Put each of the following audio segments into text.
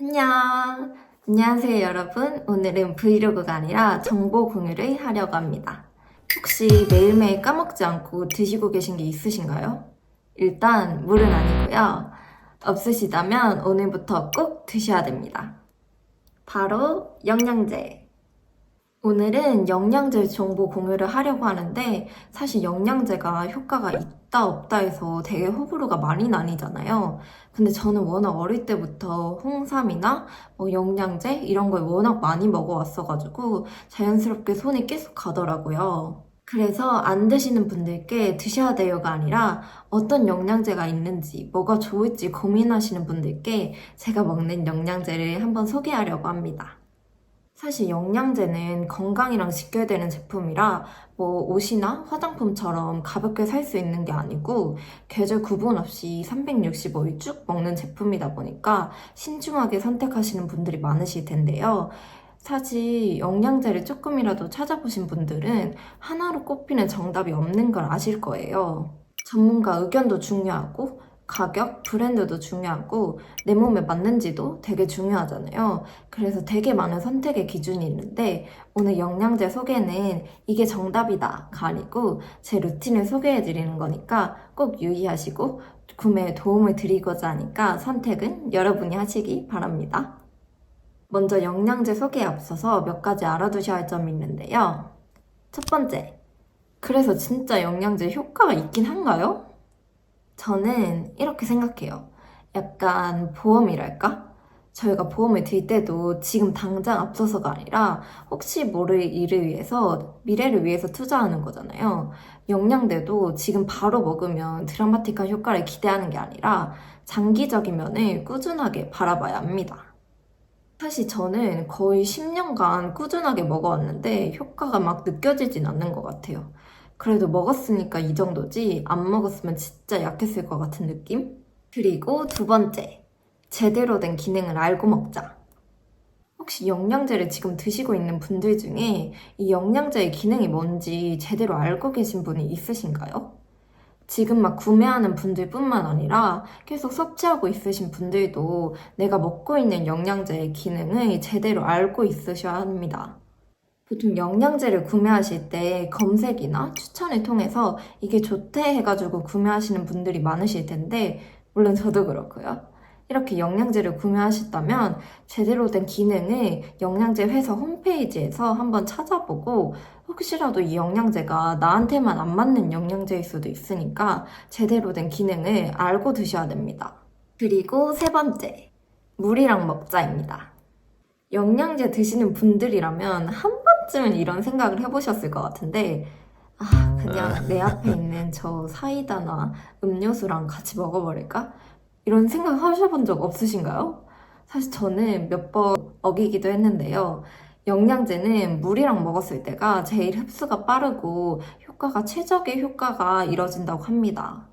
안녕! 안녕하세요 여러분. 오늘은 브이로그가 아니라 정보 공유를 하려고 합니다. 혹시 매일매일 까먹지 않고 드시고 계신 게 있으신가요? 일단 물은 아니고요. 없으시다면 오늘부터 꼭 드셔야 됩니다. 바로 영양제. 오늘은 영양제 정보 공유를 하려고 하는데 사실 영양제가 효과가 있다 없다 해서 되게 호불호가 많이 나뉘잖아요. 근데 저는 워낙 어릴 때부터 홍삼이나 영양제 이런 걸 워낙 많이 먹어왔어가지고 자연스럽게 손이 계속 가더라고요. 그래서 안 드시는 분들께 드셔야 돼요가 아니라 어떤 영양제가 있는지 뭐가 좋을지 고민하시는 분들께 제가 먹는 영양제를 한번 소개하려고 합니다. 사실 영양제는 건강이랑 직결되는 제품이라 옷이나 화장품처럼 가볍게 살 수 있는 게 아니고 계절 구분 없이 365일 쭉 먹는 제품이다 보니까 신중하게 선택하시는 분들이 많으실 텐데요. 사실 영양제를 조금이라도 찾아보신 분들은 하나로 꼽히는 정답이 없는 걸 아실 거예요. 전문가 의견도 중요하고 가격, 브랜드도 중요하고 내 몸에 맞는지도 되게 중요하잖아요. 그래서 되게 많은 선택의 기준이 있는데 오늘 영양제 소개는 이게 정답이다가 아니고 제 루틴을 소개해 드리는 거니까 꼭 유의하시고 구매에 도움을 드리고자 하니까 선택은 여러분이 하시기 바랍니다. 먼저 영양제 소개에 앞서서 몇 가지 알아두셔야 할 점이 있는데요. 첫 번째, 그래서 진짜 영양제 효과가 있긴 한가요? 저는 이렇게 생각해요. 약간 보험이랄까? 저희가 보험을 들 때도 지금 당장 앞서서가 아니라 혹시 모를 일을 위해서, 미래를 위해서 투자하는 거잖아요. 영양제도 지금 바로 먹으면 드라마틱한 효과를 기대하는 게 아니라 장기적인 면을 꾸준하게 바라봐야 합니다. 사실 저는 거의 10년간 꾸준하게 먹어왔는데 효과가 막 느껴지진 않는 것 같아요. 그래도 먹었으니까 이 정도지 안 먹었으면 진짜 약했을 것 같은 느낌? 그리고 두 번째, 제대로 된 기능을 알고 먹자. 혹시 영양제를 지금 드시고 있는 분들 중에 이 영양제의 기능이 뭔지 제대로 알고 계신 분이 있으신가요? 지금 막 구매하는 분들뿐만 아니라 계속 섭취하고 있으신 분들도 내가 먹고 있는 영양제의 기능을 제대로 알고 있으셔야 합니다. 보통 영양제를 구매하실 때 검색이나 추천을 통해서 이게 좋대 해가지고 구매하시는 분들이 많으실 텐데, 물론 저도 그렇고요. 이렇게 영양제를 구매하셨다면 제대로 된 기능을 영양제 회사 홈페이지에서 한번 찾아보고 혹시라도 이 영양제가 나한테만 안 맞는 영양제일 수도 있으니까 제대로 된 기능을 알고 드셔야 됩니다. 그리고 세 번째, 물이랑 먹자입니다. 영양제 드시는 분들이라면 한 번쯤은 이런 생각을 해보셨을 것 같은데, 그냥 내 앞에 있는 저 사이다나 음료수랑 같이 먹어버릴까? 이런 생각 하셔본 적 없으신가요? 사실 저는 몇 번 어기기도 했는데요. 영양제는 물이랑 먹었을 때가 제일 흡수가 빠르고 효과가 최적의 효과가 이뤄진다고 합니다.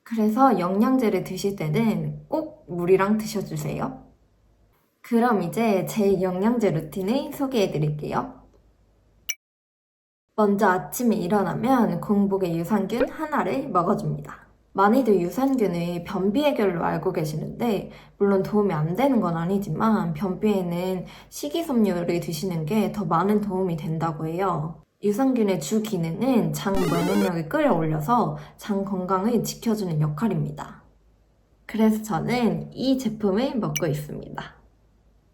그래서 영양제를 드실 때는 꼭 물이랑 드셔주세요. 그럼 이제 제 영양제 루틴을 소개해 드릴게요. 먼저 아침에 일어나면 공복에 유산균 하나를 먹어줍니다. 많이들 유산균을 변비 해결로 알고 계시는데 물론 도움이 안 되는 건 아니지만 변비에는 식이섬유를 드시는 게 더 많은 도움이 된다고 해요. 유산균의 주 기능은 장 면역력을 끌어올려서 장 건강을 지켜주는 역할입니다. 그래서 저는 이 제품을 먹고 있습니다.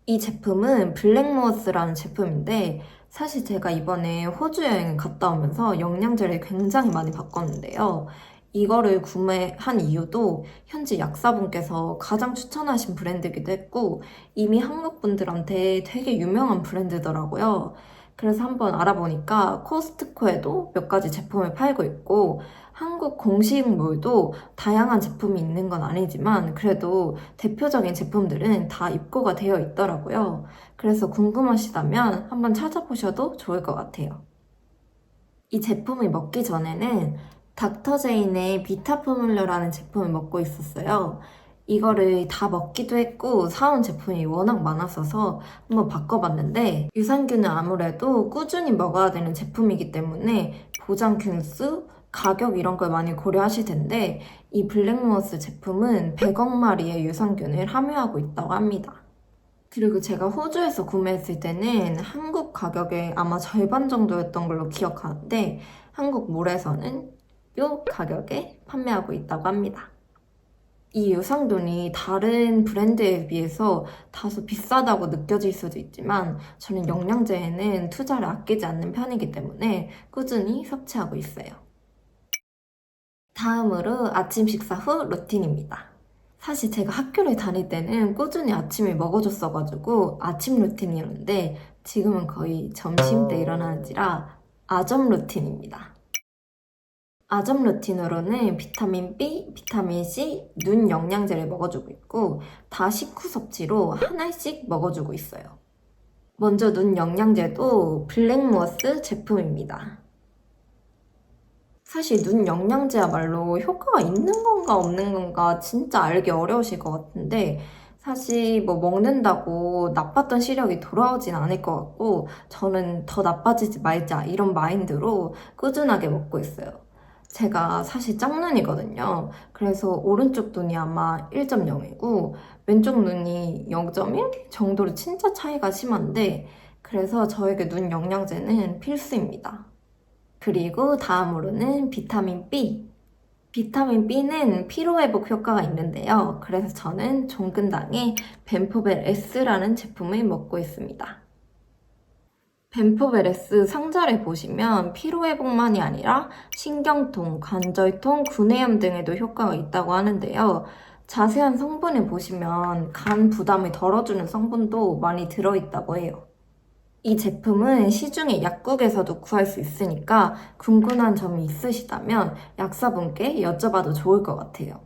이 제품은 블랙모어스라는 제품인데 사실 제가 이번에 호주 여행을 갔다 오면서 영양제를 굉장히 많이 바꿨는데요. 이거를 구매한 이유도 현지 약사분께서 가장 추천하신 브랜드이기도 했고 이미 한국 분들한테 되게 유명한 브랜드더라고요. 그래서 한번 알아보니까 코스트코에도 몇 가지 제품을 팔고 있고 한국 공식몰도 다양한 제품이 있는 건 아니지만 그래도 대표적인 제품들은 다 입고가 되어 있더라고요. 그래서 궁금하시다면 한번 찾아보셔도 좋을 것 같아요. 이 제품을 먹기 전에는 닥터제인의 비타 포뮬러라는 제품을 먹고 있었어요. 이거를 다 먹기도 했고 사온 제품이 워낙 많았어서 한번 바꿔봤는데 유산균은 아무래도 꾸준히 먹어야 되는 제품이기 때문에 보장 균수, 가격 이런 걸 많이 고려하실 텐데 이 블랙모어스 제품은 100억 마리의 유산균을 함유하고 있다고 합니다. 그리고 제가 호주에서 구매했을 때는 한국 가격의 아마 절반 정도였던 걸로 기억하는데 한국 몰에서는 이 가격에 판매하고 있다고 합니다. 이 유산균이 다른 브랜드에 비해서 다소 비싸다고 느껴질 수도 있지만 저는 영양제에는 투자를 아끼지 않는 편이기 때문에 꾸준히 섭취하고 있어요. 다음으로 아침 식사 후 루틴입니다. 사실 제가 학교를 다닐 때는 꾸준히 아침을 먹어줬어가지고 아침 루틴이었는데 지금은 거의 점심 때 일어나는지라 아점 루틴입니다. 아점 루틴으로는 비타민 B, 비타민 C, 눈 영양제를 먹어주고 있고 다 식후 섭취로 하나씩 먹어주고 있어요. 먼저 눈 영양제도 블랙무어스 제품입니다. 사실 눈 영양제야말로 효과가 있는 건가 없는 건가 진짜 알기 어려우실 것 같은데 사실 뭐 먹는다고 나빴던 시력이 돌아오진 않을 것 같고 저는 더 나빠지지 말자 이런 마인드로 꾸준하게 먹고 있어요. 제가 사실 짝눈이거든요. 그래서 오른쪽 눈이 아마 1.0이고 왼쪽 눈이 0.1 정도로 진짜 차이가 심한데 그래서 저에게 눈 영양제는 필수입니다. 그리고 다음으로는 비타민 B. 비타민 B는 피로회복 효과가 있는데요. 그래서 저는 종근당의 벤포벨 S라는 제품을 먹고 있습니다. 벤포벨 S 상자를 보시면 피로회복만이 아니라 신경통, 관절통, 구내염 등에도 효과가 있다고 하는데요. 자세한 성분을 보시면 간 부담을 덜어주는 성분도 많이 들어있다고 해요. 이 제품은 시중에 약국에서도 구할 수 있으니까 궁금한 점이 있으시다면 약사분께 여쭤봐도 좋을 것 같아요.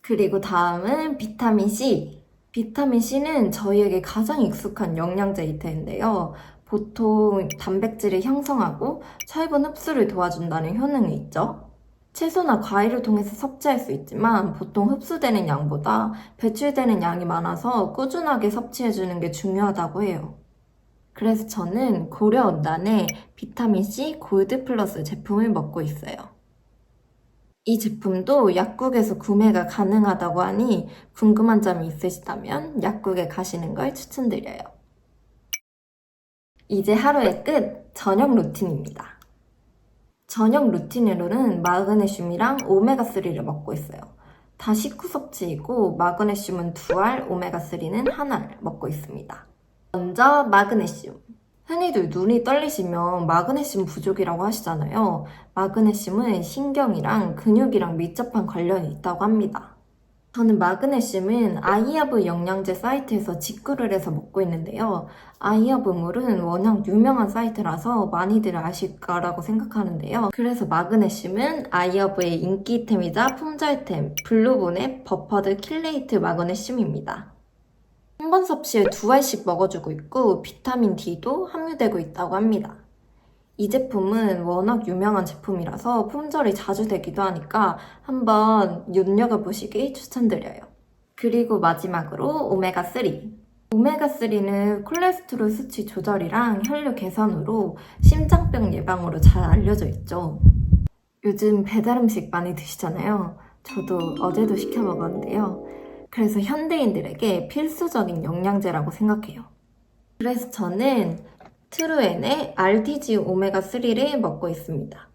그리고 다음은 비타민 C. 비타민 C는 저희에게 가장 익숙한 영양제일 텐데요. 보통 단백질을 형성하고 철분 흡수를 도와준다는 효능이 있죠. 채소나 과일을 통해서 섭취할 수 있지만 보통 흡수되는 양보다 배출되는 양이 많아서 꾸준하게 섭취해주는 게 중요하다고 해요. 그래서 저는 고려온단의 비타민C 골드 플러스 제품을 먹고 있어요. 이 제품도 약국에서 구매가 가능하다고 하니 궁금한 점이 있으시다면 약국에 가시는 걸 추천드려요. 이제 하루의 끝, 저녁 루틴입니다. 저녁 루틴으로는 마그네슘이랑 오메가3를 먹고 있어요. 다 식후 섭취이고 마그네슘은 2알, 오메가3는 1알 먹고 있습니다. 먼저 마그네슘. 흔히들 눈이 떨리시면 마그네슘 부족이라고 하시잖아요. 마그네슘은 신경이랑 근육이랑 밀접한 관련이 있다고 합니다. 저는 마그네슘은 아이하브 영양제 사이트에서 직구를 해서 먹고 있는데요. 아이하브물은 워낙 유명한 사이트라서 많이들 아실 거라고 생각하는데요. 그래서 마그네슘은 아이하브의 인기템이자 품절템 블루본의 버퍼드 킬레이트 마그네슘입니다. 한 번 섭취에 2알씩 먹어주고 있고 비타민 D도 함유되고 있다고 합니다. 이 제품은 워낙 유명한 제품이라서 품절이 자주 되기도 하니까 한번 눈여겨보시기 추천드려요. 그리고 마지막으로 오메가3. 오메가3는 콜레스테롤 수치 조절이랑 혈류 개선으로 심장병 예방으로 잘 알려져 있죠. 요즘 배달 음식 많이 드시잖아요. 저도 어제도 시켜 먹었는데요. 그래서 현대인들에게 필수적인 영양제라고 생각해요. 그래서 저는 트루엔의 RTG 오메가3를 먹고 있습니다.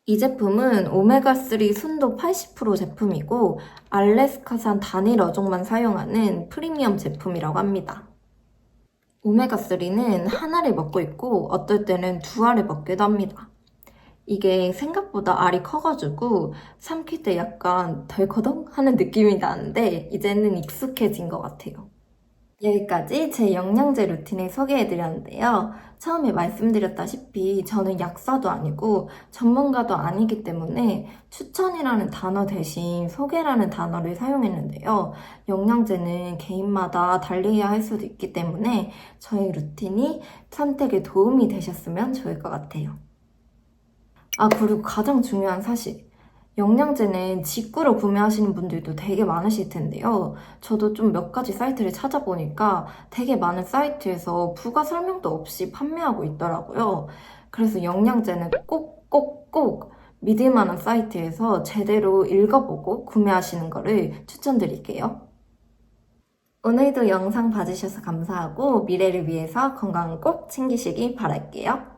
이 제품은 오메가3 순도 80% 제품이고 알래스카산 단일 어종만 사용하는 프리미엄 제품이라고 합니다. 오메가3는 하나를 먹고 있고 어떨 때는 2알을 먹기도 합니다. 이게 생각보다 알이 커가지고 삼킬 때 약간 덜커덩 하는 느낌이 나는데 이제는 익숙해진 것 같아요. 여기까지 제 영양제 루틴을 소개해드렸는데요. 처음에 말씀드렸다시피 저는 약사도 아니고 전문가도 아니기 때문에 추천이라는 단어 대신 소개라는 단어를 사용했는데요. 영양제는 개인마다 달리해야 할 수도 있기 때문에 저의 루틴이 선택에 도움이 되셨으면 좋을 것 같아요. 그리고 가장 중요한 사실. 영양제는 직구로 구매하시는 분들도 되게 많으실 텐데요. 저도 좀 몇 가지 사이트를 찾아보니까 되게 많은 사이트에서 부가 설명도 없이 판매하고 있더라고요. 그래서 영양제는 꼭 믿을 만한 사이트에서 제대로 읽어보고 구매하시는 거를 추천드릴게요. 오늘도 영상 봐주셔서 감사하고 미래를 위해서 건강 꼭 챙기시기 바랄게요.